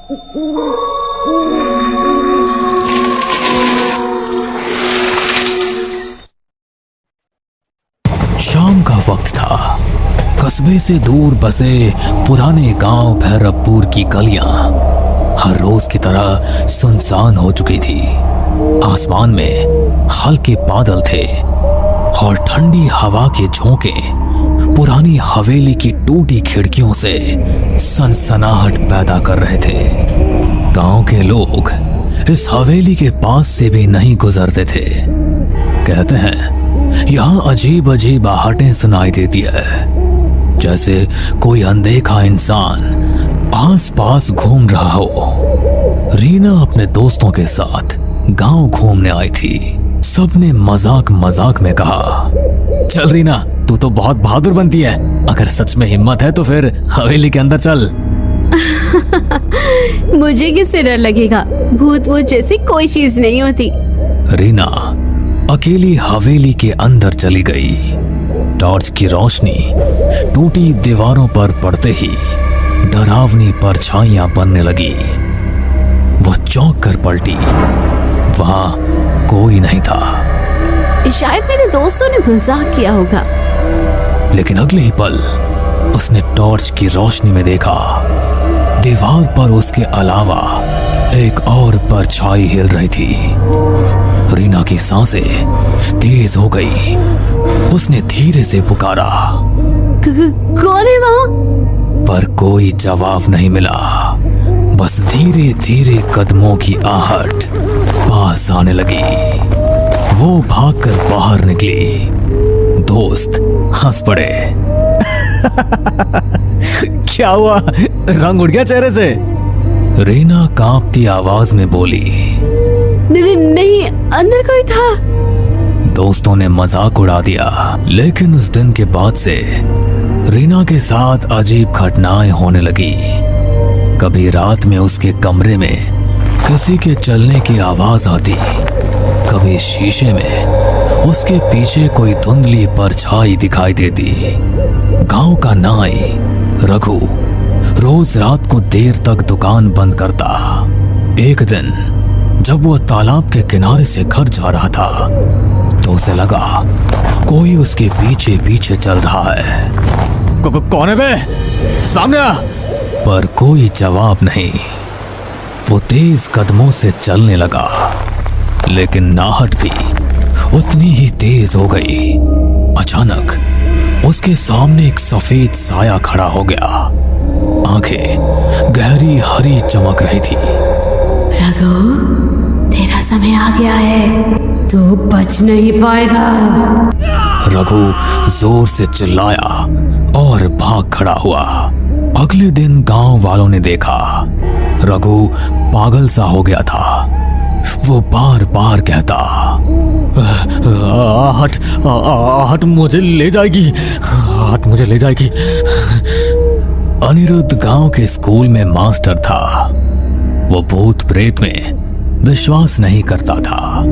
शाम का वक्त था। कस्बे से दूर बसे पुराने गांव भैरवपुर की गलियां हर रोज की तरह सुनसान हो चुकी थी। आसमान में हल्के बादल थे और ठंडी हवा के झोंके पुरानी हवेली की टूटी खिड़कियों से सनसनाहट पैदा कर रहे थे। गांव के लोग इस हवेली के पास से भी नहीं गुजरते थे। कहते हैं यहाँ अजीब अजीब आहटें सुनाई देती है, जैसे कोई अनदेखा इंसान आसपास घूम रहा हो। रीना अपने दोस्तों के साथ गांव घूमने आई थी। सबने मजाक मजाक में कहा, चल रीना, तू तो बहुत बहादुर बनती है। अगर सच में हिम्मत है तो फिर हवेली के अंदर चल। मुझे किससे डर लगेगा? भूत वूत जैसी कोई चीज नहीं होती। रीना अकेली हवेली के अंदर चली गई। टॉर्च की रोशनी टूटी दीवारों पर पड़ते ही डरावनी परछाइयां बनने लगी। वो चौंक कर पलटी। वहां कोई नहीं था। शायद मेरे दोस्तों ने मजाक किया होगा। लेकिन अगले ही पल उसने टॉर्च की रोशनी में देखा, दीवार पर उसके अलावा एक और परछाई हिल रही थी। रीना की सांसें तेज हो गई। उसने धीरे से पुकारा, कौन है वहां? पर कोई जवाब नहीं मिला। बस धीरे धीरे कदमों की आहट पास आने लगी। वो भागकर बाहर निकली। दोस्त हंस पड़े। क्या हुआ? रंग उड़ गया चेहरे से? रीना कांपती आवाज में बोली, नहीं, अंदर कोई था। दोस्तों ने मजाक उड़ा दिया। लेकिन उस दिन के बाद से रीना के साथ अजीब घटनाएं होने लगी। कभी रात में उसके कमरे में किसी के चलने की आवाज आती, कभी शीशे में उसके पीछे कोई धुंधली परछाई दिखाई देती। गांव का नाई रघु रोज रात को देर तक दुकान बंद करता। एक दिन जब वह तालाब के किनारे से घर जा रहा था तो उसे लगा कोई उसके पीछे पीछे चल रहा है। कौन है बे? सामने आ। पर कोई जवाब नहीं। वो तेज कदमों से चलने लगा, लेकिन नाहट भी उतनी ही तेज हो गई। अचानक उसके सामने एक सफेद साया खड़ा हो गया। आंखें गहरी हरी चमक रही थी। रघु, तेरा समय आ गया है, तू बच नहीं पाएगा। रघु जोर से चिल्लाया और भाग खड़ा हुआ। अगले दिन गांव वालों ने देखा रघु पागल सा हो गया था। वो बार बार कहता, आहट मुझे ले जाएगी, आहट मुझे ले जाएगी। अनिरुद्ध गांव के स्कूल में मास्टर था। वो भूत प्रेत में विश्वास नहीं करता था।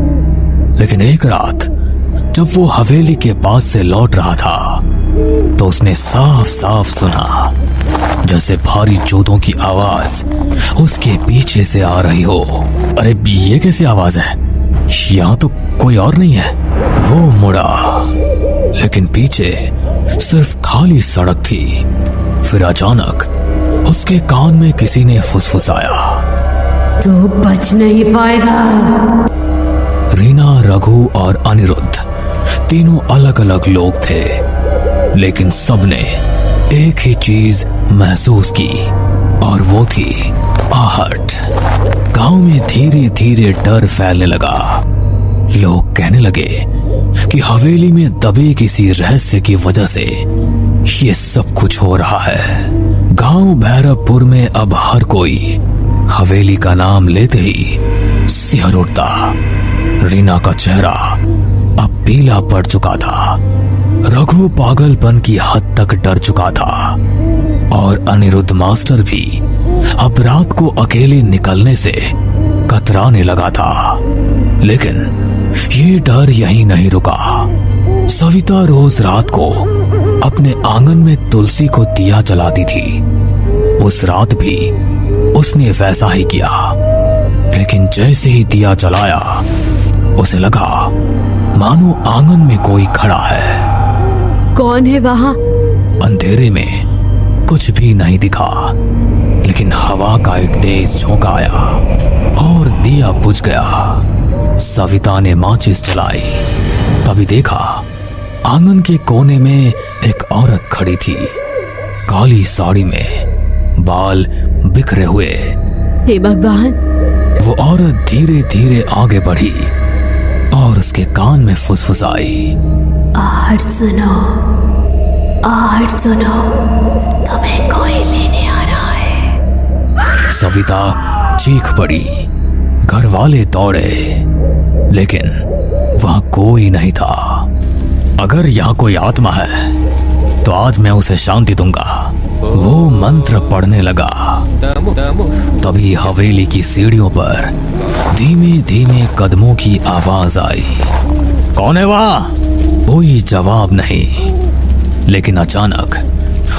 लेकिन एक रात जब वो हवेली के पास से लौट रहा था तो उसने साफ साफ सुना जैसे भारी जूतों की आवाज उसके पीछे से आ रही हो। अरे ये कैसी आवाज है? यहाँ तो कोई और नहीं है। वो मुड़ा, लेकिन पीछे सिर्फ खाली सड़क थी। फिर अचानक उसके कान में किसी ने फुसफुसाया, तू बच नहीं पाएगा। रीना, रघु और अनिरुद्ध तीनों अलग अलग लोग थे, लेकिन सबने एक ही चीज महसूस की और वो थी आहट। गांव में धीरे धीरे डर फैलने लगा। लोग कहने लगे कि हवेली में दबे किसी रहस्य की वजह से ये सब कुछ हो रहा है। गांव भैरवपुर में अब हर कोई हवेली का नाम लेते ही सिहर उठता। रीना का चेहरा अब पीला पड़ चुका था। रघु पागलपन की हद तक डर चुका था और अनिरुद्ध मास्टर भी अब रात को अकेले निकलने से कतराने लगा था। लेकिन ये डर यहीं नहीं रुका। सविता रोज रात को अपने आंगन में तुलसी को दिया जलाती थी। उस रात भी उसने वैसा ही किया, लेकिन जैसे ही दिया जलाया उसे लगा मानो आंगन में कोई खड़ा है। कौन है वहां? अंधेरे में कुछ भी नहीं दिखा, लेकिन हवा का एक तेज झोंका आया और दिया बुझ गया। सविता ने माचिस जलाई, तभी देखा आंगन के कोने में एक औरत खड़ी थी, काली साड़ी में, बाल बिखरे हुए। हे भगवान! वो औरत धीरे धीरे आगे बढ़ी और उसके कान में फुसफुसाई, आहट सुनो, आहट सुनो, तुम्हें कोई लेने आ रहा है। सविता चीख पड़ी। घर वाले दौड़े, लेकिन वहां कोई नहीं था। अगर यहाँ कोई आत्मा है तो आज मैं उसे शांति दूंगा। वो मंत्र पढ़ने लगा। तभी हवेली की सीढ़ियों पर धीमे धीमे कदमों की आवाज आई। कौन है वहां? कोई जवाब नहीं, लेकिन अचानक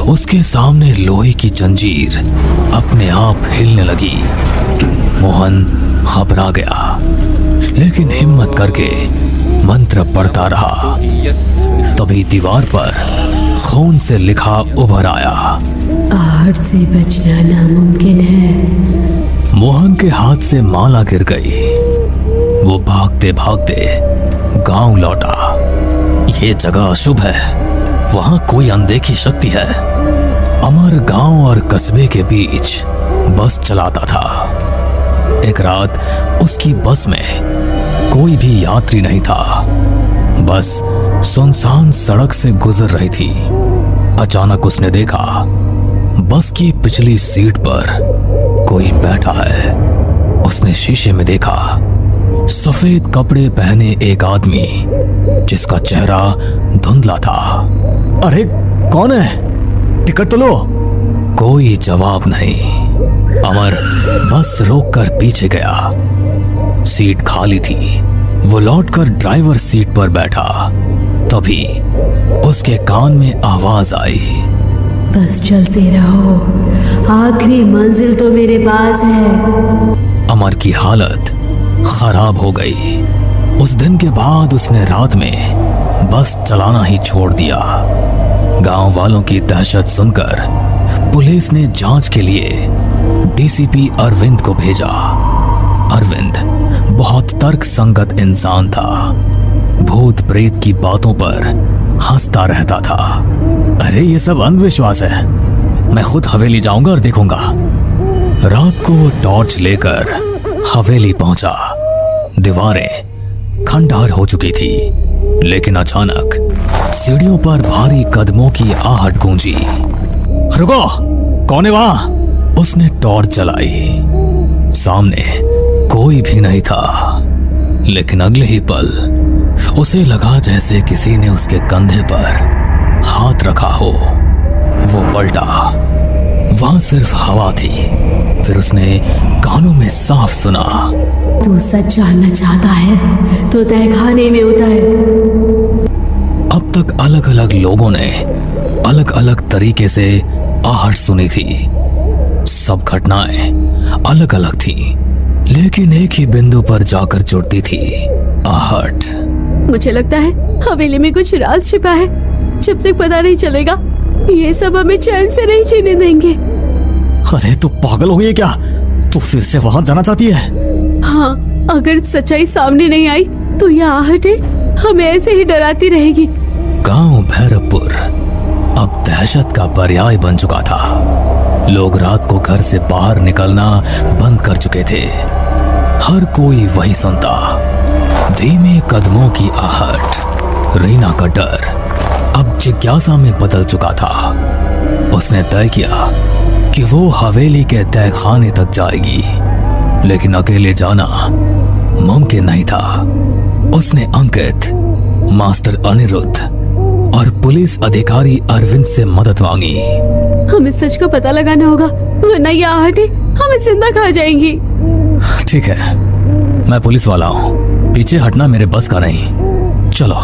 उसके सामने लोहे की जंजीर अपने आप हिलने लगी। मोहन घबरा गया, लेकिन हिम्मत करके मंत्र पढ़ता रहा। तभी दीवार पर खून से लिखा उभर आया, आहट से बचना नामुमकिन है। मोहन के हाथ से माला गिर गई। वो भागते भागते गांव लौटा। ये जगह अशुभ है, वहां कोई अनदेखी शक्ति है। अमर गांव और कस्बे के बीच बस चलाता था। एक रात उसकी बस में कोई भी यात्री नहीं था। बस सुनसान सड़क से गुजर रही थी। अचानक उसने देखा बस की पिछली सीट पर कोई बैठा है। उसने शीशे में देखा सफेद कपड़े पहने एक आदमी, जिसका चेहरा धुंधला था। अरे कौन है? टिकट तो लो। कोई जवाब नहीं। अमर बस रोककर पीछे गया। सीट खाली थी। वो लौटकर ड्राइवर सीट पर बैठा। तभी उसके कान में आवाज आई, बस चलते रहो, आखिरी मंजिल तो मेरे पास है। अमर की हालत खराब हो गई। उस दिन के बाद उसने रात में बस चलाना ही छोड़ दिया। गांव वालों की दहशत सुनकर पुलिस ने जांच के लिए डीसीपी अरविंद को भेजा। अरविंद बहुत तर्कसंगत इंसान था। भूत प्रेत की बातों पर हंसता रहता था। अरे ये सब अंधविश्वास है, मैं खुद हवेली जाऊंगा और देखूंगा। रात को वो टॉर्च लेकर हवेली पहुंचा। दीवारें खंडहर हो चुकी थी, लेकिन अचानक सीढ़ियों पर भारी कदमों की आहट गूंजी। रुको, कौन है वहां? उसने टॉर्च जलाई। सामने कोई भी नहीं था, लेकिन अगले ही पल उसे लगा जैसे किसी ने उसके कंधे पर हाथ रखा हो। वो पलटा, वहां सिर्फ हवा थी। फिर उसने कानों में साफ सुना, तू सच जानना चाहता है तो तहखाने में उतर। अब तक अलग अलग लोगों ने अलग अलग तरीके से आहट सुनी थी। सब घटनाएं अलग अलग थी, लेकिन एक ही बिंदु पर जाकर जुड़ती थी, आहट। मुझे लगता है हवेली में कुछ राज छिपा है। जब तक पता नहीं चलेगा, ये सब हमें चैन से नहीं जीने देंगे। अरे तू पागल हो गई है क्या? तू फिर से वहां जाना चाहती है? हाँ, अगर सच्चाई सामने नहीं आई तो यह आहटें हमें ऐसे ही डराती रहेगी। गांव भैरवपुर अब दहशत का पर्याय बन चुका था। लोग रात को घर से बाहर निकलना बंद कर चुके थे। हर कोई वही सुनता, धीमे कदमों की आहट। रीना का डर अब जिज्ञासा में बदल चुका था। उसने तय किया कि वो हवेली के तहखाने तक जाएगी, लेकिन अकेले जाना मुमकिन नहीं था। उसने अंकित, मास्टर अनिरुद्ध और पुलिस अधिकारी अरविंद से मदद मांगी। हमें सच का पता लगाना होगा, वरना ये आहटें हमें जिंदा खा जाएंगी। ठीक है, मैं पुलिस वाला हूँ, पीछे हटना मेरे बस का नहीं। चलो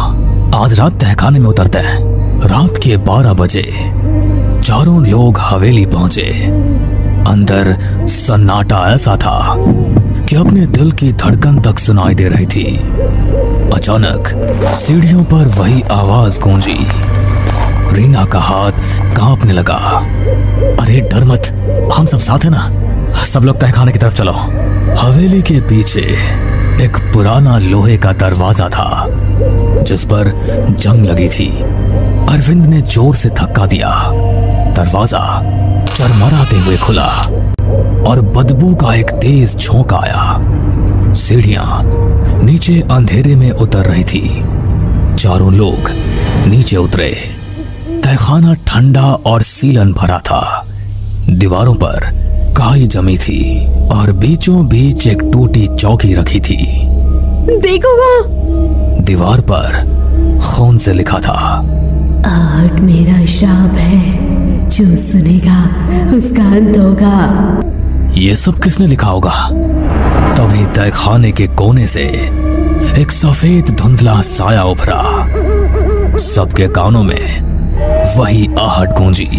आज रात तहखाने में उतरते हैं। रात के 12 बजे चारों लोग हवेली पहुंचे। अंदर सन्नाटा ऐसा था कि अपने दिल की धड़कन तक सुनाई दे रही थी। अचानक सीढ़ियों पर वही आवाज गूंजी। रीना का हाथ कांपने लगा। अरे डर मत, हम सब साथ हैं ना, सब लोग तहखाने की तरफ चलो। हवेली के पीछे एक पुराना लोहे का दरवाजा था जिस पर जंग लगी थी। अरविंद ने जोर से धक्का दिया। दरवाजा चरमराते हुए खुला और बदबू का एक तेज झोंका आया। सीढ़ियां नीचे अंधेरे में उतर रही थी। चारों लोग नीचे उतरे। तहखाना ठंडा और सीलन भरा था। दीवारों पर काई जमी थी और बीचों बीच एक टूटी चौकी रखी थी। देखो वहाँ। दीवार पर खून से लिखा था, आहट मेरा श्राप है, जो सुनेगा उसका अंत होगा। ये सब किसने लिखा होगा? तभी तहखाने के कोने से एक सफेद धुंधला साया उभरा। सबके कानों में वही आहट गूंजी।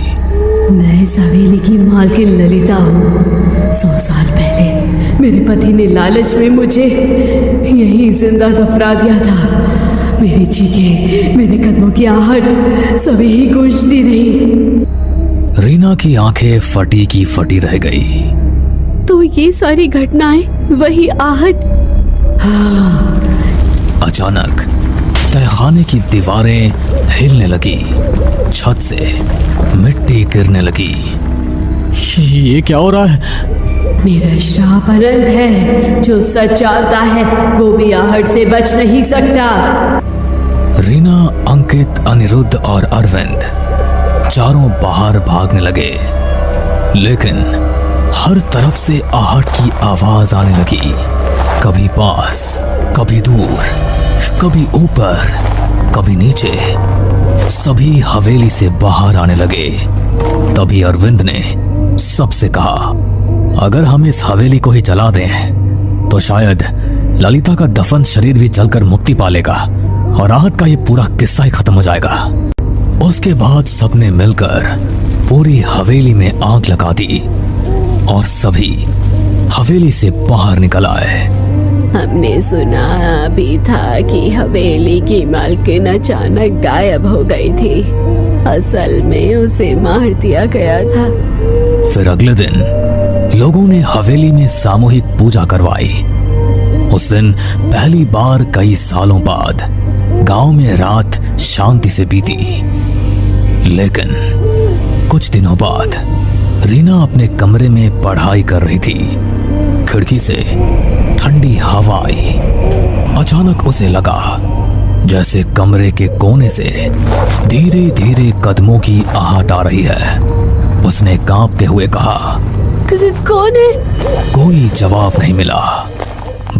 मैं इस हवेली की मालकिन ललिता हूँ। 100 साल पहले मेरे पति ने लालच में मुझे यही जिंदा दफना दिया था। मेरी चीखें, मेरे कदमों की आहट सभी ही गूंजती रही। रीना की आंखें फटी की फटी रह गई। तो ये सारी घटनाएं वही आहट? हाँ। अचानक तहखाने की दीवारें हिलने लगी। छत से मिट्टी गिरने लगी। ये क्या हो रहा है? मेरा श्राप अनंत है। जो सच जानता है वो भी आहट से बच नहीं सकता। रीना, अंकित, अनिरुद्ध और अरविंद चारों बाहर भागने लगे, लेकिन हर तरफ से आहट की आवाज आने लगी। कभी पास, कभी दूर, कभी ऊपर, कभी नीचे। सभी हवेली से बाहर आने लगे। तभी अरविंद ने सबसे कहा, अगर हम इस हवेली को ही जला दें तो शायद ललिता का दफन शरीर भी जलकर मुक्ति पा लेगा और आहट का ये पूरा किस्सा ही खत्म हो जाएगा। उसके बाद सबने मिलकर पूरी हवेली में आग लगा दी और सभी हवेली से बाहर निकल आए। हमने सुना भी था कि हवेली की मालकिन अचानक गायब हो गई थी। असल में उसे मार दिया गया था। फिर अगले दिन लोगों ने हवेली में सामूहिक पूजा करवाई। उस दिन पहली बार कई सालों बाद गांव में रात शांति से बीती। लेकिन कुछ दिनों बाद रीना अपने कमरे में पढ़ाई कर रही थी। खिड़की से ठंडी हवा आई। अचानक उसे लगा जैसे कमरे के कोने से धीरे धीरे कदमों की आहट आ रही है। उसने कांपते हुए कहा, कौन है? कोई जवाब नहीं मिला,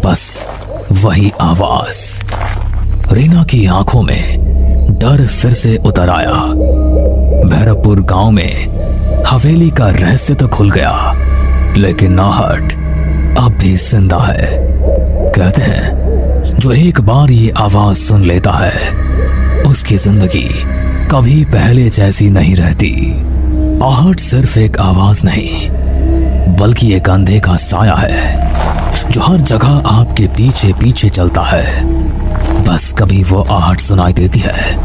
बस वही आवाज। रीना की आंखों में डर फिर से उतर आया। भैरवपुर गांव में हवेली का रहस्य तो खुल गया, लेकिन आहट अब भी जिंदा है। कहते हैं जो एक बार ये आवाज सुन लेता है उसकी जिंदगी कभी पहले जैसी नहीं रहती। आहट सिर्फ एक आवाज नहीं बल्कि एक अंधे का साया है जो हर जगह आपके पीछे पीछे चलता है। बस कभी वो आहट सुनाई देती है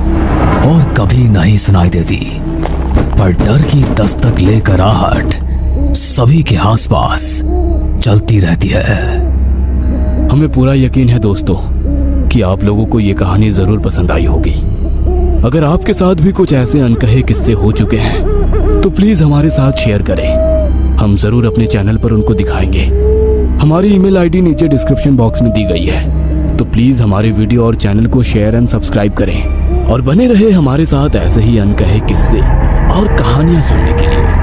और कभी नहीं सुनाई देती, पर डर की दस्तक लेकर आहट सभी के आसपास चलती रहती है। हमें पूरा यकीन है दोस्तों कि आप लोगों को ये कहानी जरूर पसंद आई होगी। अगर आपके साथ भी कुछ ऐसे अनकहे किस्से हो चुके हैं तो प्लीज हमारे साथ शेयर करें। हम जरूर अपने चैनल पर उनको दिखाएंगे। हमारी ईमेल आईडी नीचे डिस्क्रिप्शन बॉक्स में दी गई है, तो प्लीज हमारे वीडियो और चैनल को शेयर एंड सब्सक्राइब करें और बने रहे हमारे साथ ऐसे ही अनकहे किस्से और कहानियां सुनने के लिए।